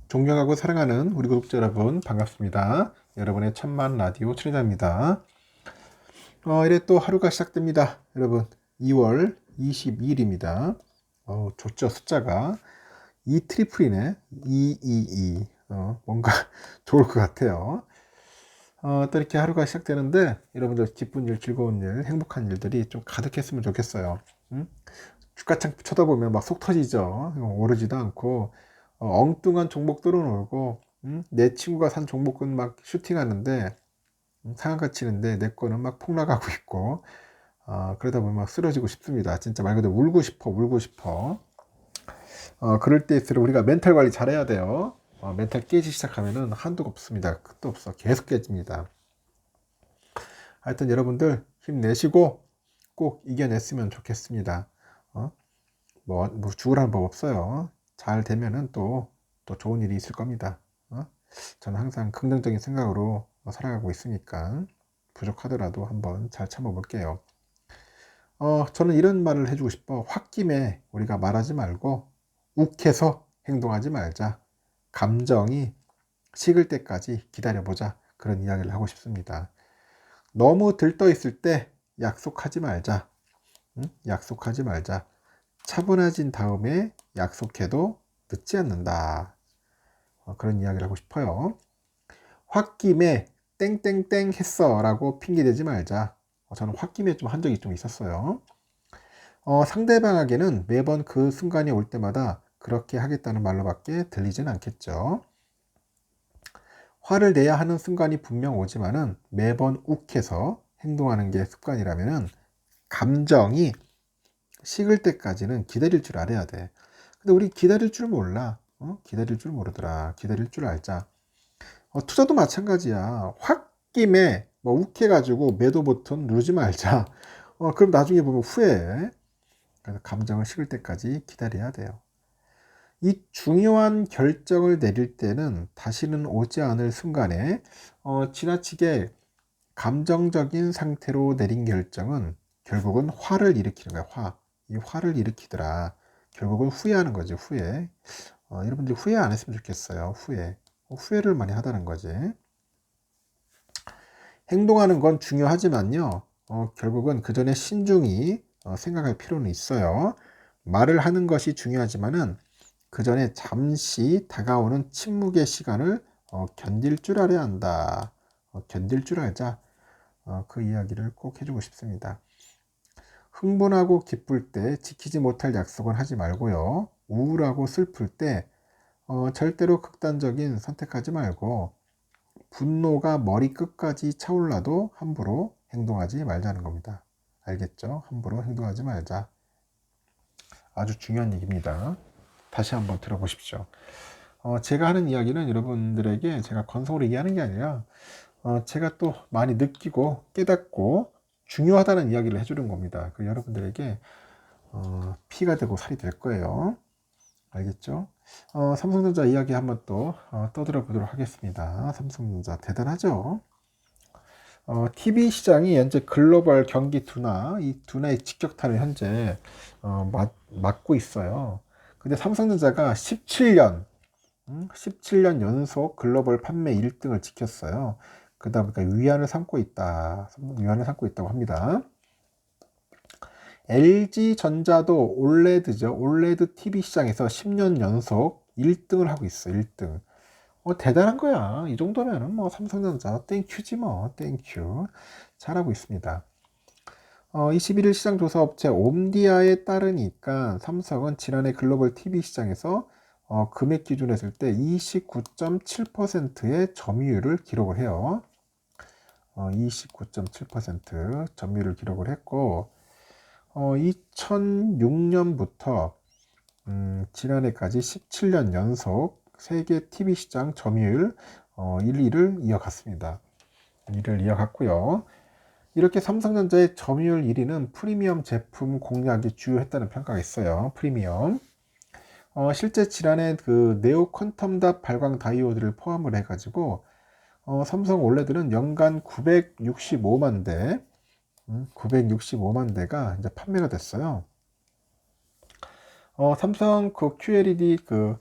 존경하고 사랑하는 우리 구독자 여러분 반갑습니다. 여러분의 천만 라디오 출연자입니다. 이래 또 하루가 시작됩니다. 여러분 2월 22일입니다. 좋죠. 숫자가 2 트리플이네. 222. 뭔가 좋을 것 같아요. 또 이렇게 하루가 시작되는데 여러분들 기쁜 일, 즐거운 일, 행복한 일들이 좀 가득했으면 좋겠어요. 응? 주가창 쳐다보면 막 속 터지죠. 오르지도 않고 엉뚱한 종목들은 오르고 내 친구가 산 종목은 막 슈팅하는데 상한가 치는데 내 거는 막 폭락하고 있고 그러다 보면 막 쓰러지고 싶습니다. 진짜 말 그대로 울고 싶어 울고 싶어. 그럴 때일수록 우리가 멘탈 관리 잘해야 돼요. 멘탈 깨지 시작하면은 한도가 없습니다. 끝도 없어. 계속 깨집니다. 하여튼 여러분들 힘내시고 꼭 이겨냈으면 좋겠습니다. 어? 뭐 죽으라는 법 없어요. 잘 되면은 또 좋은 일이 있을 겁니다. 저는 항상 긍정적인 생각으로 살아가고 있으니까 부족하더라도 한번 잘 참아볼게요. 저는 이런 말을 해주고 싶어. 홧김에 우리가 말하지 말고 욱해서 행동하지 말자. 감정이 식을 때까지 기다려보자. 그런 이야기를 하고 싶습니다. 너무 들떠 있을 때 약속하지 말자. 약속하지 말자. 차분해진 다음에 약속해도 늦지 않는다. 그런 이야기를 하고 싶어요. 홧김에 땡땡땡 했어 라고 핑계대지 말자. 저는 홧김에 좀 한 적이 좀 있었어요. 상대방에게는 매번 그 순간이 올 때마다 그렇게 하겠다는 말로밖에 들리진 않겠죠. 화를 내야 하는 순간이 분명 오지만은 매번 욱해서 행동하는 게 습관이라면은 감정이 식을 때까지는 기다릴 줄 알아야 돼. 근데 우리 기다릴 줄 몰라. 기다릴 줄 모르더라. 기다릴 줄 알자. 투자도 마찬가지야. 홧김에 뭐 욱해가지고 매도 버튼 누르지 말자. 그럼 나중에 보면 후회해. 그래서 감정을 식을 때까지 기다려야 돼요. 이 중요한 결정을 내릴 때는 다시는 오지 않을 순간에 지나치게 감정적인 상태로 내린 결정은 결국은 화를 일으키는 거야. 이 화를 일으키더라. 결국은 후회하는 거지. 후회. 여러분들이 후회 안 했으면 좋겠어요. 후회를 많이 하다는 거지. 행동하는 건 중요하지만요. 결국은 그 전에 신중히 생각할 필요는 있어요. 말을 하는 것이 중요하지만은 그 전에 잠시 다가오는 침묵의 시간을 견딜 줄 알아야 한다. 견딜 줄 알자. 그 이야기를 꼭 해주고 싶습니다. 흥분하고 기쁠 때 지키지 못할 약속은 하지 말고요. 우울하고 슬플 때 절대로 극단적인 선택하지 말고 분노가 머리 끝까지 차올라도 함부로 행동하지 말자는 겁니다. 알겠죠? 함부로 행동하지 말자. 아주 중요한 얘기입니다. 다시 한번 들어보십시오. 제가 하는 이야기는 여러분들에게 제가 건성으로 얘기하는 게 아니라 제가 또 많이 느끼고 깨닫고 중요하다는 이야기를 해주는 겁니다. 그 여러분들에게 피가 되고 살이 될 거예요. 알겠죠? 삼성전자 이야기 한번 또 떠들어 보도록 하겠습니다. 삼성전자 대단하죠? TV 시장이 현재 글로벌 경기 둔화, 이 둔화의 직격탄을 현재 맞고 있어요. 근데 삼성전자가 17년 연속 글로벌 판매 1등을 지켰어요. 그러다 보니까 위안을 삼고 있다고 합니다. LG전자도 올레드죠. 올레드 TV 시장에서 10년 연속 1등을 하고 있어. 1등. 대단한 거야. 이 정도면은 뭐 삼성전자 땡큐지 뭐. 땡큐. 잘하고 있습니다. 21일 시장 조사 업체 옴디아에 따르니까 삼성은 지난해 글로벌 TV 시장에서 금액 기준으로 했을 때 29.7%의 점유율을 기록을 해요. 29.7% 점유율을 기록을 했고 2006년부터 지난해까지 17년 연속 세계 TV 시장 점유율 1위를 이어갔습니다. 1위를 이어갔고요. 이렇게 삼성전자의 점유율 1위는 프리미엄 제품 공략이 주요했다는 평가가 있어요. 프리미엄. 실제 지난해 그 네오 퀀텀 발광 다이오드를 포함을 해가지고 삼성 올레드는 연간 965만 대, 965만 대가 이제 판매가 됐어요. 삼성 그 QLED 그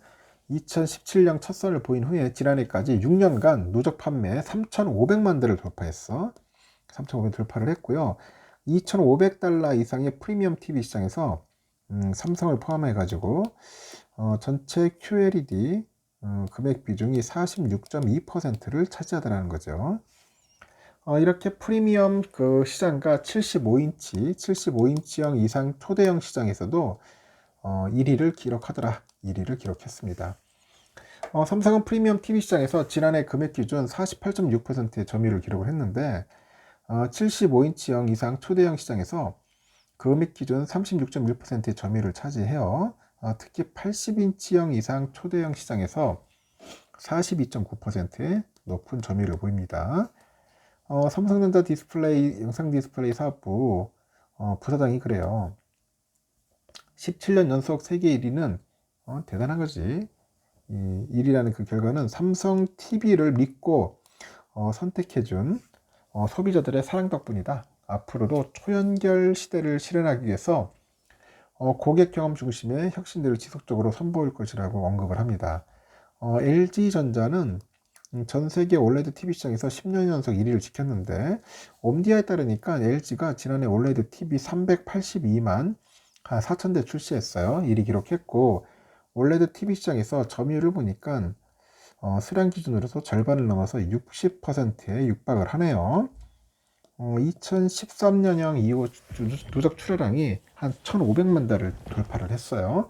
2017년 첫 선을 보인 후에 지난해까지 6년간 누적 판매 3,500만 대를 돌파했어. 3,500 돌파를 했고요. 2,500달러 이상의 프리미엄 TV 시장에서 삼성을 포함해 가지고 전체 QLED 금액 비중이 46.2%를 차지하더라는 거죠. 이렇게 프리미엄 그 시장과 75인치형 이상 초대형 시장에서도 1위를 기록하더라. 1위를 기록했습니다. 삼성은 프리미엄 TV 시장에서 지난해 금액 기준 48.6%의 점유율을 기록을 했는데 75인치형 이상 초대형 시장에서 금액 기준 36.1%의 점유율을 차지해요. 특히 80인치형 이상 초대형 시장에서 42.9%의 높은 점유율을 보입니다. 삼성전자 디스플레이 영상 디스플레이 사업부 부사장이 그래요. 17년 연속 세계 1위는 대단한 거지. 이 1위라는 그 결과는 삼성 TV를 믿고 선택해준 소비자들의 사랑 덕분이다. 앞으로도 초연결 시대를 실현하기 위해서 고객 경험 중심의 혁신들을 지속적으로 선보일 것이라고 언급을 합니다. LG전자는 전 세계 OLED TV 시장에서 10년 연속 1위를 지켰는데 옴디아에 따르니까 LG가 지난해 OLED TV 382만 4,000대 출시했어요. 1위 기록했고 OLED TV 시장에서 점유율을 보니까 수량 기준으로서 절반을 넘어서 60%에 육박을 하네요. 2013년형 이후 누적 출하량이 한 1,500만 달을 돌파를 했어요.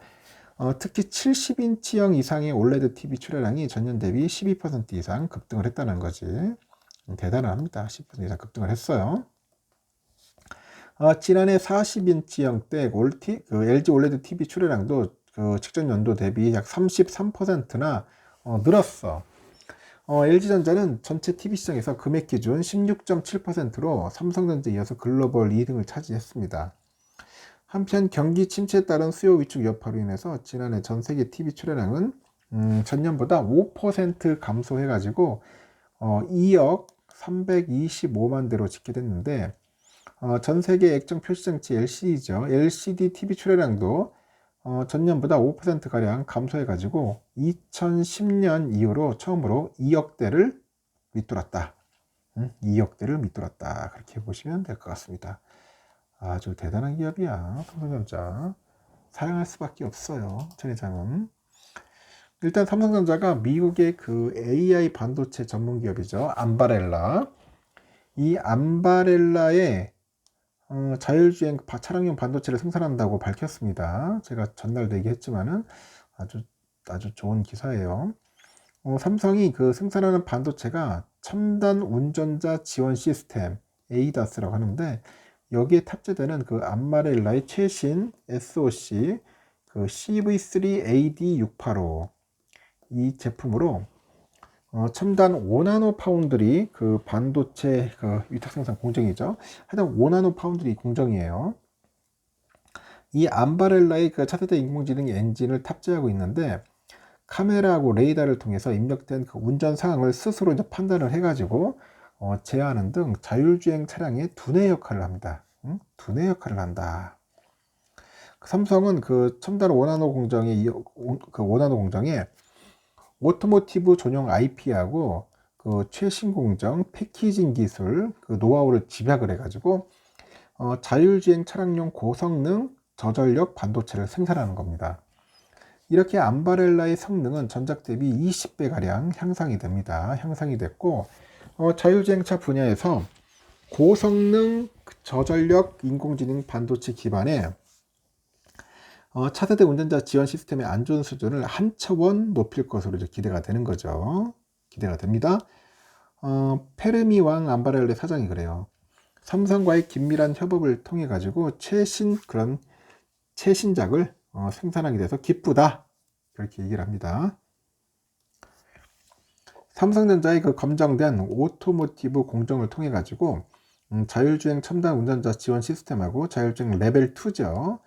특히 70인치형 이상의 OLED TV 출하량이 전년 대비 12% 이상 급등을 했다는 거지. 대단합니다. 10% 이상 급등을 했어요. 지난해 40인치형 대 LG OLED TV 출하량도 그 직전 연도 대비 약 33%나 늘었어. LG전자는 전체 TV 시장에서 금액 기준 16.7%로 삼성전자에 이어서 글로벌 2등을 차지했습니다. 한편 경기 침체에 따른 수요 위축 여파로 인해서 지난해 전 세계 TV 출하량은 전년보다 5% 감소해가지고 2억 325만 대로 집계됐는데 전 세계 액정 표시장치 LCD죠. LCD TV 출하량도 전년보다 5%가량 감소해가지고 2010년 이후로 처음으로 2억 대를 밑돌았다. 2억 대를 밑돌았다. 그렇게 보시면 될 것 같습니다. 아주 대단한 기업이야. 삼성전자. 사랑할 수밖에 없어요. 전 회장은. 일단 삼성전자가 미국의 그 AI 반도체 전문 기업이죠. 암바렐라. 이 암바렐라의 자율주행 차량용 반도체를 생산한다고 밝혔습니다. 제가 전날도 얘기했지만은 아주 좋은 기사예요. 삼성이 그 생산하는 반도체가 첨단 운전자 지원 시스템 ADAS라고 하는데 여기에 탑재되는 그 암바렐라의 최신 SoC 그 CV3AD685 이 제품으로 첨단 5나노 파운드리 그 반도체 그 위탁 생산 공정이죠. 하여튼 5나노 파운드리 공정이에요. 이 암바렐라의 그 차세대 인공지능 엔진을 탑재하고 있는데 카메라하고 레이더를 통해서 입력된 그 운전 상황을 스스로 이제 판단을 해가지고 제어하는 등 자율주행 차량의 두뇌 역할을 합니다. 두뇌 역할을 한다. 삼성은 그 첨단 5나노 공정에 오토모티브 전용 IP하고 그 최신 공정 패키징 기술 그 노하우를 집약을 해가지고 자율주행 차량용 고성능 저전력 반도체를 생산하는 겁니다. 이렇게 암바렐라의 성능은 전작 대비 20배 가량 향상이 됩니다. 향상이 됐고 자율주행차 분야에서 고성능 저전력 인공지능 반도체 기반의 차세대 운전자 지원 시스템의 안전 수준을 한 차원 높일 것으로 이제 기대가 되는 거죠. 기대가 됩니다. 페르미 왕 암바렐레 사장이 그래요. 삼성과의 긴밀한 협업을 통해 가지고 최신작을 생산하게 돼서 기쁘다. 그렇게 얘기를 합니다. 삼성전자의 그 검증된 오토모티브 공정을 통해 가지고 자율주행 첨단 운전자 지원 시스템하고 자율주행 레벨 2죠.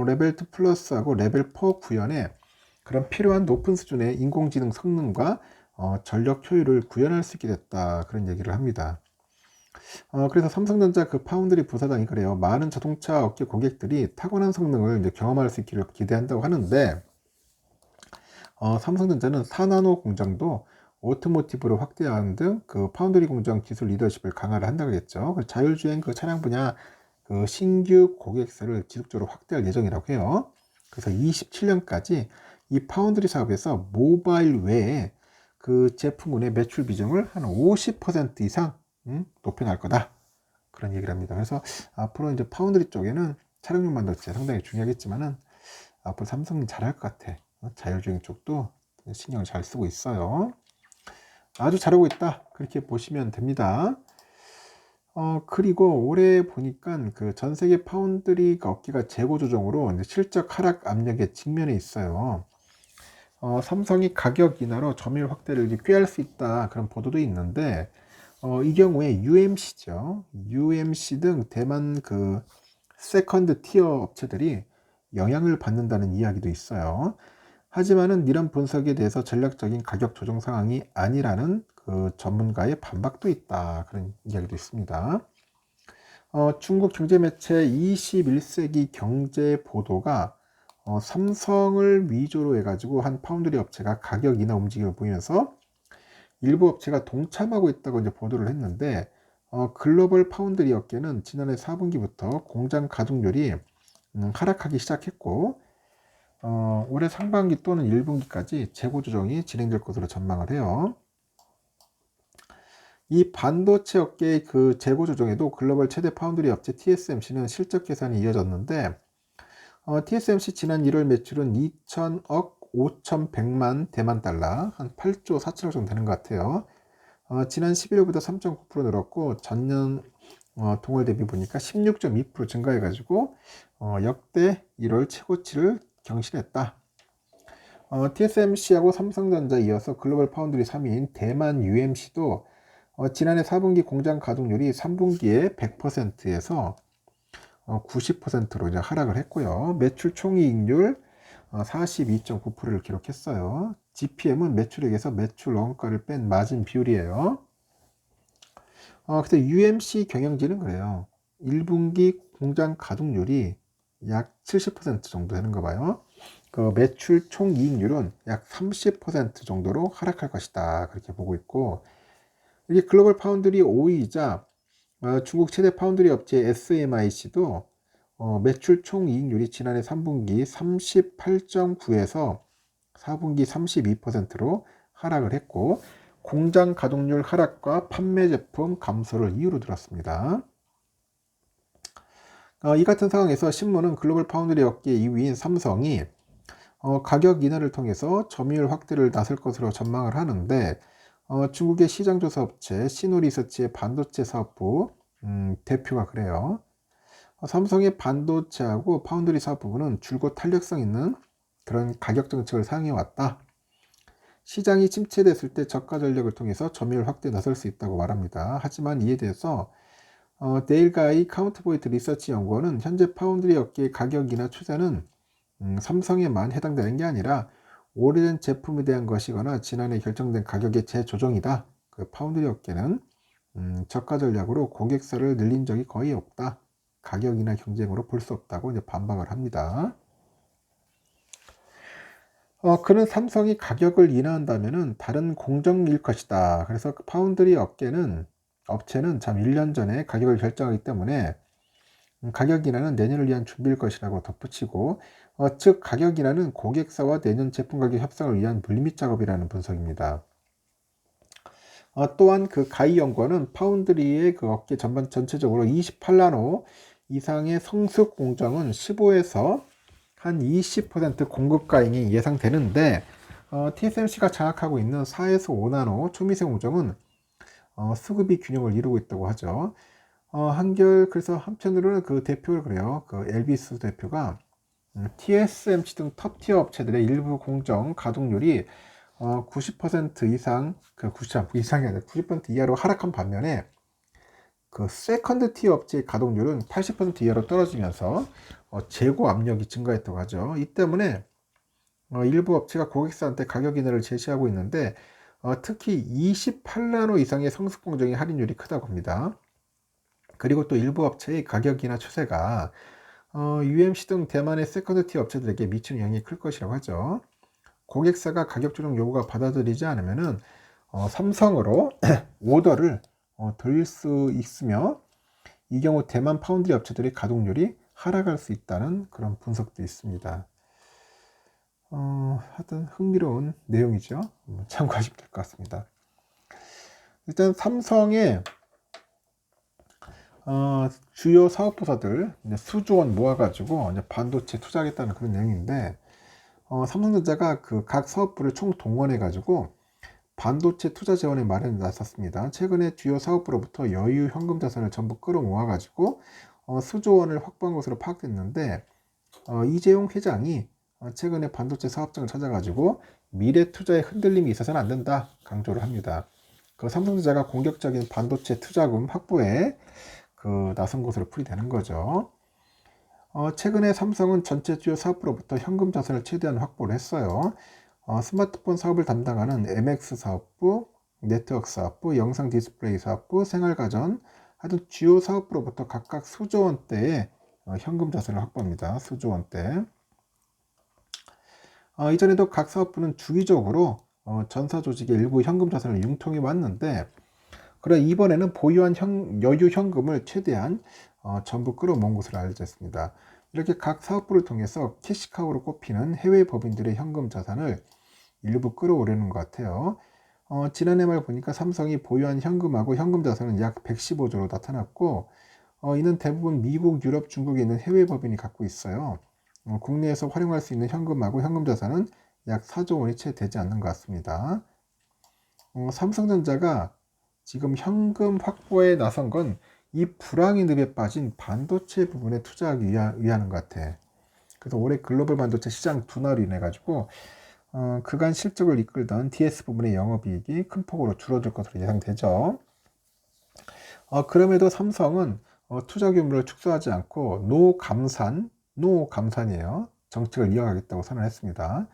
레벨 2 플러스하고 레벨 4 구현에 그런 필요한 높은 수준의 인공지능 성능과 전력 효율을 구현할 수 있게 됐다. 그런 얘기를 합니다. 그래서 삼성전자 그 파운드리 부사장이 그래요. 많은 자동차 업계 고객들이 탁월한 성능을 이제 경험할 수 있기를 기대한다고 하는데 삼성전자는 4나노 공장도 오토모티브로 확대하는 등 그 파운드리 공정 기술 리더십을 강화를 한다고 했죠. 자율주행 그 차량 분야 그 신규 고객사를 지속적으로 확대할 예정이라고 해요. 그래서 27년까지 이 파운드리 사업에서 모바일 외에 그 제품군의 매출 비중을 한 50% 이상 높여날 거다. 그런 얘기를 합니다. 그래서 앞으로 이제 파운드리 쪽에는 차량용 반도체 상당히 중요하겠지만은 앞으로 삼성이 잘할 것 같아. 자율주행 쪽도 신경을 잘 쓰고 있어요. 아주 잘하고 있다. 그렇게 보시면 됩니다. 그리고 올해 보니까 그 전 세계 파운드리가 업계가 재고 조정으로 이제 실적 하락 압력에 직면해 있어요. 삼성이 가격 인하로 점유율 확대를 이제 꾀할 수 있다. 그런 보도도 있는데, 이 경우에 UMC죠. UMC 등 대만 그 세컨드 티어 업체들이 영향을 받는다는 이야기도 있어요. 하지만은 이런 분석에 대해서 전략적인 가격 조정 상황이 아니라는 그 전문가의 반박도 있다. 그런 이야기도 있습니다. 중국 경제 매체 21세기 경제 보도가 삼성을 위주로 해가지고 한 파운드리 업체가 가격 인하 움직임을 보이면서 일부 업체가 동참하고 있다고 이제 보도를 했는데, 글로벌 파운드리 업계는 지난해 4분기부터 공장 가동률이 하락하기 시작했고, 올해 상반기 또는 1분기까지 재고 조정이 진행될 것으로 전망을 해요. 이 반도체 업계의 그 재고 조정에도 글로벌 최대 파운드리 업체 TSMC는 실적 개선이 이어졌는데, TSMC 지난 1월 매출은 2천억 5,100만 대만 달러, 한 8조 4천억 정도 되는 것 같아요. 지난 11월보다 3.9% 늘었고, 전년 동월 대비 보니까 16.2% 증가해가지고 역대 1월 최고치를 경신했다. TSMC하고 삼성전자 이어서 글로벌 파운드리 3위인 대만 UMC도 지난해 4분기 공장 가동률이 3분기에 100%에서 90%로 이제 하락을 했고요. 매출 총이익률 42.9%를 기록했어요. GPM은 매출액에서 매출 원가를 뺀 마진 비율이에요. 그래서 UMC 경영진은 그래요. 1분기 공장 가동률이 약 70% 정도 되는 거 봐요. 그 매출 총이익률은 약 30% 정도로 하락할 것이다. 그렇게 보고 있고, 이게 글로벌 파운드리 5위이자 중국 최대 파운드리 업체 SMIC도 매출 총이익률이 지난해 3분기 38.9에서 4분기 32%로 하락을 했고, 공장 가동률 하락과 판매 제품 감소를 이유로 들었습니다. 이 같은 상황에서 신문은 글로벌 파운드리 업계 2위인 삼성이 가격 인하를 통해서 점유율 확대를 나설 것으로 전망을 하는데, 중국의 시장조사 업체 시노리서치의 반도체 사업부 대표가 그래요. 삼성의 반도체하고 파운드리 사업부는 줄곧 탄력성 있는 그런 가격 정책을 사용해 왔다. 시장이 침체됐을 때 저가 전략을 통해서 점유율 확대에 나설 수 있다고 말합니다. 하지만 이에 대해서 데일가이 카운트포인트 리서치 연구원은 현재 파운드리 업계의 가격 인하 추세는 삼성에만 해당되는 게 아니라 오래된 제품에 대한 것이거나 지난해 결정된 가격의 재조정이다. 그 파운드리 업계는 저가 전략으로 고객사를 늘린 적이 거의 없다. 가격이나 경쟁으로 볼 수 없다고 이제 반박을 합니다. 그는 삼성이 가격을 인하한다면은 다른 공정일 것이다. 그래서 그 파운드리 업체는 참 1년 전에 가격을 결정하기 때문에 가격 인하는 내년을 위한 준비일 것이라고 덧붙이고, 즉 가격 인하는 고객사와 내년 제품 가격 협상을 위한 물밑 작업이라는 분석입니다. 또한 그 가이 연구원은 파운드리의 그 업계 전체적으로 28나노 이상의 성숙 공정은 15에서 한 20% 공급 가잉이 예상되는데, TSMC가 장악하고 있는 4에서 5나노 초미세 공정은 수급이 균형을 이루고 있다고 하죠. 그래서 한편으로는 그 대표를 그래요. 그 엘비스 대표가 TSMC 등 톱티어 업체들의 일부 공정 가동률이 90% 이상, 그 90% 이상이 아니라 90% 이하로 하락한 반면에 그 세컨드 티어 업체의 가동률은 80% 이하로 떨어지면서 재고 압력이 증가했다고 하죠. 이 때문에 일부 업체가 고객사한테 가격 인하를 제시하고 있는데, 특히 28나노 이상의 성숙 공정의 할인율이 크다고 합니다. 그리고 또 일부 업체의 가격 인하 추세가 UMC 등 대만의 세컨드 티어 업체들에게 미치는 영향이 클 것이라고 하죠. 고객사가 가격 조정 요구가 받아들이지 않으면은 삼성으로 오더를 돌릴 수 있으며, 이 경우 대만 파운드리 업체들의 가동률이 하락할 수 있다는 그런 분석도 있습니다. 하여튼 흥미로운 내용이죠. 참고하시면 될 것 같습니다. 일단 삼성의 주요 사업부서들 수조 원 모아가지고 이제 반도체 투자하겠다는 그런 내용인데, 삼성전자가 그 각 사업부를 총 동원해가지고 반도체 투자 지원에 마련에 나섰습니다. 최근에 주요 사업부로부터 여유 현금 자산을 전부 끌어모아가지고 수조 원을 확보한 것으로 파악됐는데, 이재용 회장이 최근에 반도체 사업장을 찾아가지고 미래 투자에 흔들림이 있어서는 안 된다 강조를 합니다. 그 삼성전자가 공격적인 반도체 투자금 확보에 나선 것으로 풀이되는 거죠. 최근에 삼성은 전체 주요 사업부로부터 현금 자산을 최대한 확보를 했어요. 스마트폰 사업을 담당하는 MX 사업부, 네트워크 사업부, 영상 디스플레이 사업부, 생활가전, 하여튼 주요 사업부로부터 각각 수조 원대의 현금 자산을 확보합니다. 수조 원대. 이전에도 각 사업부는 주기적으로 전사 조직의 일부 현금 자산을 융통해 왔는데, 그래 이번에는 보유한 여유 현금을 최대한 전부 끌어모은 것으로 알려져 있습니다. 이렇게 각 사업부를 통해서 캐시카우로 꼽히는 해외 법인들의 현금 자산을 일부 끌어오려는 것 같아요. 지난해 말 보니까 삼성이 보유한 현금하고 현금 자산은 약 115조로 나타났고, 이는 대부분 미국, 유럽, 중국에 있는 해외 법인이 갖고 있어요. 국내에서 활용할 수 있는 현금하고 현금 자산은 약 4조 원이 채 되지 않는 것 같습니다. 삼성전자가 지금 현금 확보에 나선 건 이 불황의 늪에 빠진 반도체 부분에 투자하기 위한 것 같아. 그래서 올해 글로벌 반도체 시장 둔화로 인해 가지고 그간 실적을 이끌던 DS 부분의 영업이익이 큰 폭으로 줄어들 것으로 예상되죠. 그럼에도 삼성은 투자 규모를 축소하지 않고 노감산이에요. 정책을 이어가겠다고 선언했습니다.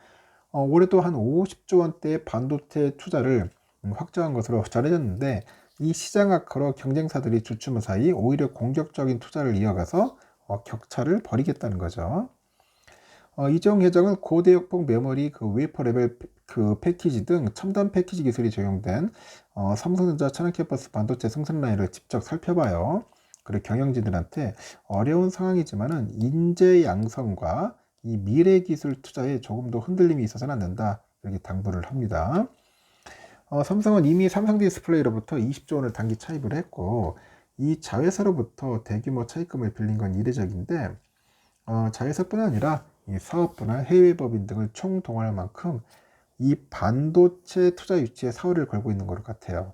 올해도 한 50조 원대의 반도체 투자를 확정한 것으로 전해졌는데, 이 시장 악화로 경쟁사들이 주춤한 사이 오히려 공격적인 투자를 이어가서 격차를 벌이겠다는 거죠. 이재용 회장은 고대역폭 메모리 웨이퍼 레벨 패키지 등 첨단 패키지 기술이 적용된 삼성전자 천연 캠퍼스 반도체 생산 라인을 직접 살펴봐요. 그리고 경영진들한테 어려운 상황이지만은 인재 양성과 이 미래 기술 투자에 조금 더 흔들림이 있어서는 안 된다, 이렇게 당부를 합니다. 삼성은 이미 삼성 디스플레이로부터 20조 원을 단기 차입을 했고, 이 자회사로부터 대규모 차입금을 빌린 건 이례적인데, 자회사뿐 아니라 이 사업부나 해외 법인 등을 총동원할 만큼 이 반도체 투자 유치에 사활을 걸고 있는 것 같아요.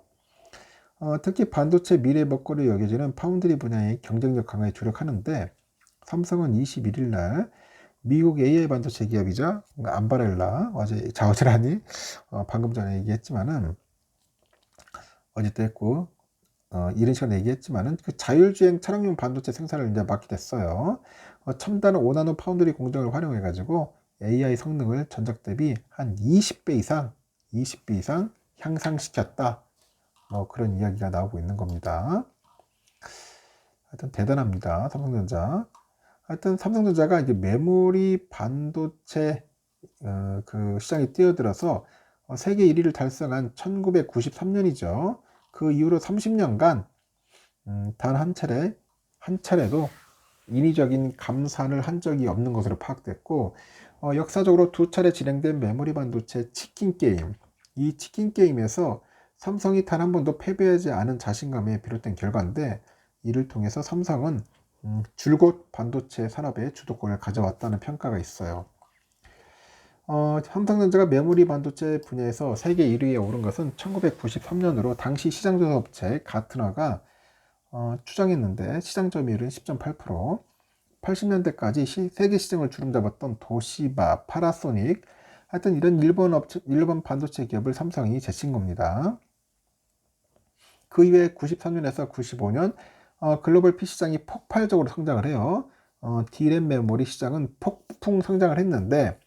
특히 반도체 미래 먹거리로 여겨지는 파운드리 분야의 경쟁력 강화에 주력하는데, 삼성은 21일 날 미국 AI 반도체 기업이자 암바렐라, 어제 자우지라니 방금 전에 얘기했지만은, 어제도 했고 이런 시간에 얘기했지만은 그 자율주행 차량용 반도체 생산을 이제 맡게 됐어요. 첨단 5나노 파운드리 공정을 활용해 가지고 AI 성능을 전작 대비 한 20배 이상 향상시켰다, 그런 이야기가 나오고 있는 겁니다. 하여튼 대단합니다, 삼성전자. 하여튼 삼성전자가 이제 메모리 반도체 그 시장에 뛰어들어서 세계 1위를 달성한 1993년이죠. 그 이후로 30년간 단 한 차례도 인위적인 감산을 한 적이 없는 것으로 파악됐고, 역사적으로 두 차례 진행된 메모리 반도체 치킨 게임, 이 치킨 게임에서 삼성이 단 한 번도 패배하지 않은 자신감에 비롯된 결과인데, 이를 통해서 삼성은 줄곧 반도체 산업의 주도권을 가져왔다는 평가가 있어요. 삼성전자가 메모리 반도체 분야에서 세계 1위에 오른 것은 1993년으로 당시 시장조사 업체 가트너가 추정했는데, 시장 점유율은 10.8%, 80년대까지 세계 시장을 주름잡았던 도시바, 파나소닉, 하여튼 이런 일본 반도체 기업을 삼성이 제친 겁니다. 그 이후에 93년에서 95년 글로벌 PC 시장이 폭발적으로 성장을 해요. D램 메모리 시장은 폭풍 성장을 했는데,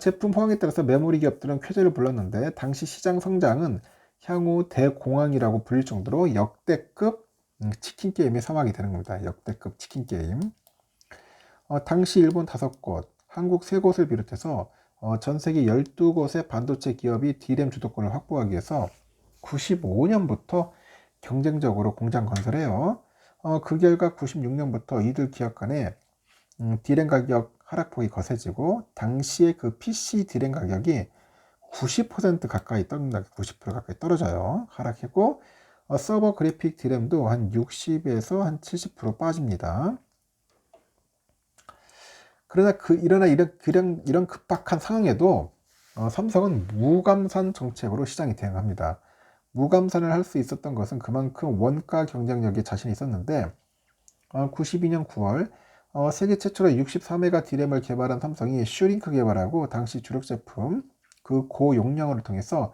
제품 호황에 따라서 메모리 기업들은 쾌재를 불렀는데, 당시 시장 성장은 향후 대공황이라고 불릴 정도로 역대급 치킨 게임의 사막이 되는 겁니다. 역대급 치킨 게임. 당시 일본 5곳, 한국 3곳을 비롯해서 전 세계 12곳의 반도체 기업이 D램 주도권을 확보하기 위해서 95년부터 경쟁적으로 공장 건설해요. 그 결과 96년부터 이들 기업 간에 D램 가격 하락폭이 거세지고 당시에 그 PC D램 가격이 90% 가까이 떨어진다. 90% 가까이 떨어져요. 하락했고 서버 그래픽 D램도 한 60에서 한 70% 빠집니다. 그러나 이런 급박한 상황에도 삼성은 무감산 정책으로 시장에 대응합니다. 무감산을 할 수 있었던 것은 그만큼 원가 경쟁력에 자신이 있었는데 92년 9월 세계 최초로 63메가 D램을 개발한 삼성이 슈링크 개발하고 당시 주력 제품 그 고용량을 통해서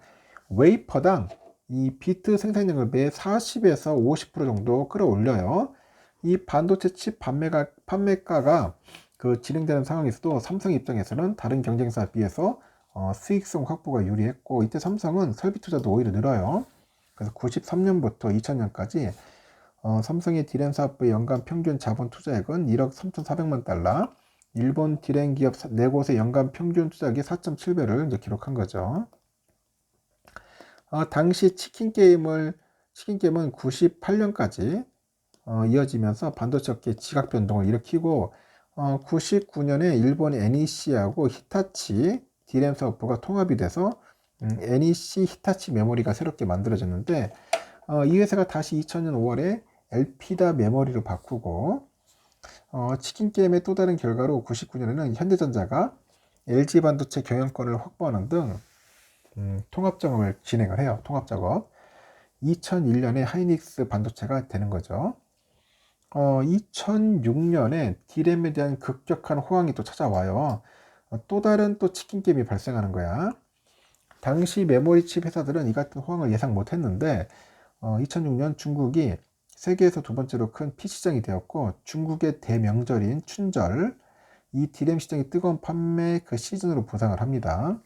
웨이퍼당 이 비트 생산량을 매 40에서 50% 정도 끌어올려요. 이 반도체 칩 판매가가 그 진행되는 상황에서도 삼성 입장에서는 다른 경쟁사에 비해서 수익성 확보가 유리했고 이때 삼성은 설비 투자도 오히려 늘어요. 그래서 93년부터 2000년까지 삼성의 D램 사업부의 연간 평균 자본 투자액은 1억 3,400만 달러, 일본 D램 기업 4곳의 연간 평균 투자액이 4.7배를 이제 기록한 거죠. 당시 치킨게임은 98년까지 이어지면서 반도체 업계 지각 변동을 일으키고 99년에 일본의 NEC하고 히타치 D램 사업부가 통합이 돼서 NEC 히타치 메모리가 새롭게 만들어졌는데 이 회사가 다시 2000년 5월에 엘피다 메모리로 바꾸고 치킨게임의 또 다른 결과로 99년에는 현대전자가 LG 반도체 경영권을 확보하는 등 통합작업을 진행을 해요. 통합작업. 2001년에 하이닉스 반도체가 되는 거죠. 2006년에 D램에 대한 급격한 호황이 또 찾아와요. 또 다른 또 치킨게임이 발생하는 거야. 당시 메모리 칩 회사들은 이 같은 호황을 예상 못했는데 2006년 중국이 세계에서 두 번째로 큰 PC시장이 되었고 중국의 대명절인 춘절 이 D램 시장이 뜨거운 판매 그 시즌으로 부상을 합니다.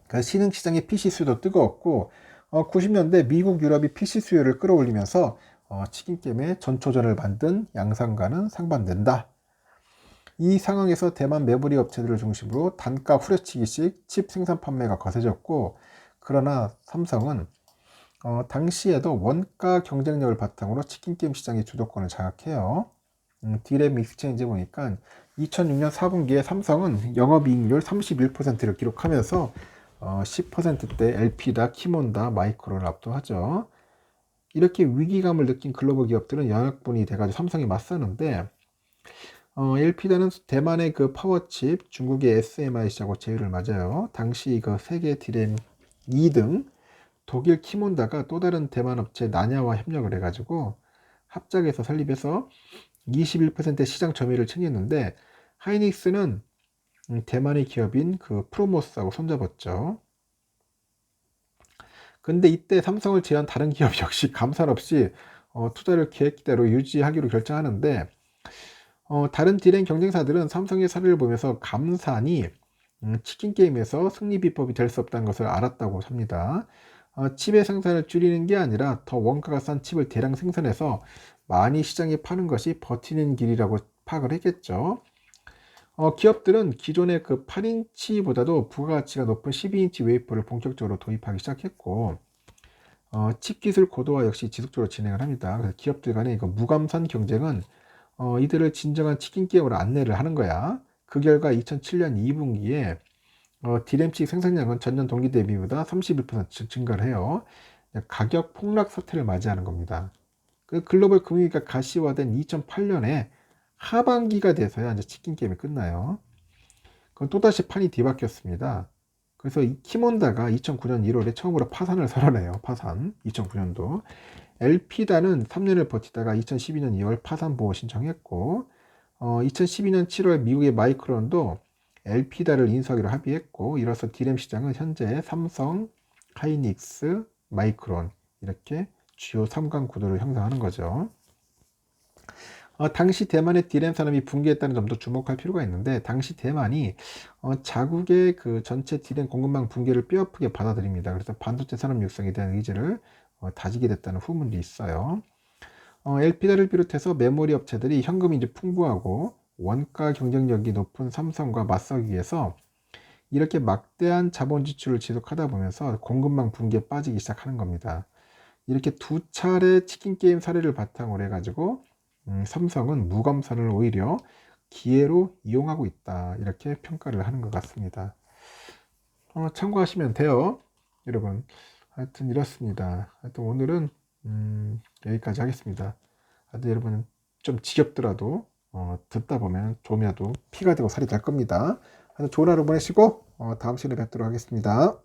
그 신흥 시장의 PC 수요도 뜨거웠고 90년대 미국 유럽이 PC 수요를 끌어올리면서 치킨게임의 전초전을 만든 양상과는 상반된다. 이 상황에서 대만 메모리 업체들을 중심으로 단가 후려치기식 칩 생산 판매가 거세졌고 그러나 삼성은 당시에도 원가 경쟁력을 바탕으로 치킨게임 시장의 주도권을 장악해요. D램 익스체인지 보니까 2006년 4분기에 삼성은 영업이익률 31%를 기록하면서 10%대 LP다, 키몬다, 마이크론을 압도하죠. 이렇게 위기감을 느낀 글로벌 기업들은 연합군이 돼가지고 삼성이 맞서는데 LP다는 대만의 그 파워칩, 중국의 SMIC하고 제휴를 맞아요. 당시 그 세계 D램 2등 독일 키몬다가 또 다른 대만 업체 나냐와 협력을 해가지고 합작해서 설립해서 21%의 시장 점유율을 챙겼는데 하이닉스는 대만의 기업인 그 프로모스하고 손잡았죠. 근데 이때 삼성을 제한 다른 기업 역시 감산 없이 투자를 계획대로 유지하기로 결정하는데 다른 D램 경쟁사들은 삼성의 사례를 보면서 감산이 치킨게임에서 승리 비법이 될 수 없다는 것을 알았다고 합니다. 칩의 생산을 줄이는 게 아니라 더 원가가 싼 칩을 대량 생산해서 많이 시장에 파는 것이 버티는 길이라고 파악을 했겠죠. 기업들은 기존의 그 8인치보다도 부가가치가 높은 12인치 웨이퍼를 본격적으로 도입하기 시작했고 칩 기술 고도화 역시 지속적으로 진행을 합니다. 그래서 기업들 간의 그 무감산 경쟁은 이들을 진정한 치킨 게임으로 안내를 하는 거야. 그 결과 2007년 2분기에 D램칩 생산량은 전년 동기 대비보다 31% 증가를 해요. 가격 폭락 사태를 맞이하는 겁니다. 그 글로벌 금융위기가 가시화된 2008년에 하반기가 돼서야 이제 치킨 게임이 끝나요. 그건 또다시 판이 뒤바뀌었습니다. 그래서 이 키몬다가 2009년 1월에 처음으로 파산을 선언해요. 파산. 2009년도. 엘피다는 3년을 버티다가 2012년 2월 파산 보호 신청했고 2012년 7월 미국의 마이크론도 엘피다를 인수하기로 합의했고 이로써 D램 시장은 현재 삼성, 하이닉스, 마이크론 이렇게 주요 3강 구도를 형성하는 거죠. 당시 대만의 D램 산업이 붕괴했다는 점도 주목할 필요가 있는데 당시 대만이 자국의 그 전체 D램 공급망 붕괴를 뼈아프게 받아들입니다. 그래서 반도체 산업 육성에 대한 의지를 다지게 됐다는 후문도 있어요. 엘피다를 비롯해서 메모리 업체들이 현금이 이제 풍부하고 원가 경쟁력이 높은 삼성과 맞서기 위해서 이렇게 막대한 자본 지출을 지속하다 보면서 공급망 붕괴에 빠지기 시작하는 겁니다. 이렇게 두 차례 치킨 게임 사례를 바탕으로 해가지고 삼성은 무검선을 오히려 기회로 이용하고 있다, 이렇게 평가를 하는 것 같습니다. 참고하시면 돼요, 여러분. 하여튼 이렇습니다. 하여튼 오늘은 여기까지 하겠습니다. 하여튼 여러분 좀 지겹더라도 듣다 보면 좀이라도 피가 되고 살이 될 겁니다. 하여튼 좋은 하루 보내시고 다음 시간에 뵙도록 하겠습니다.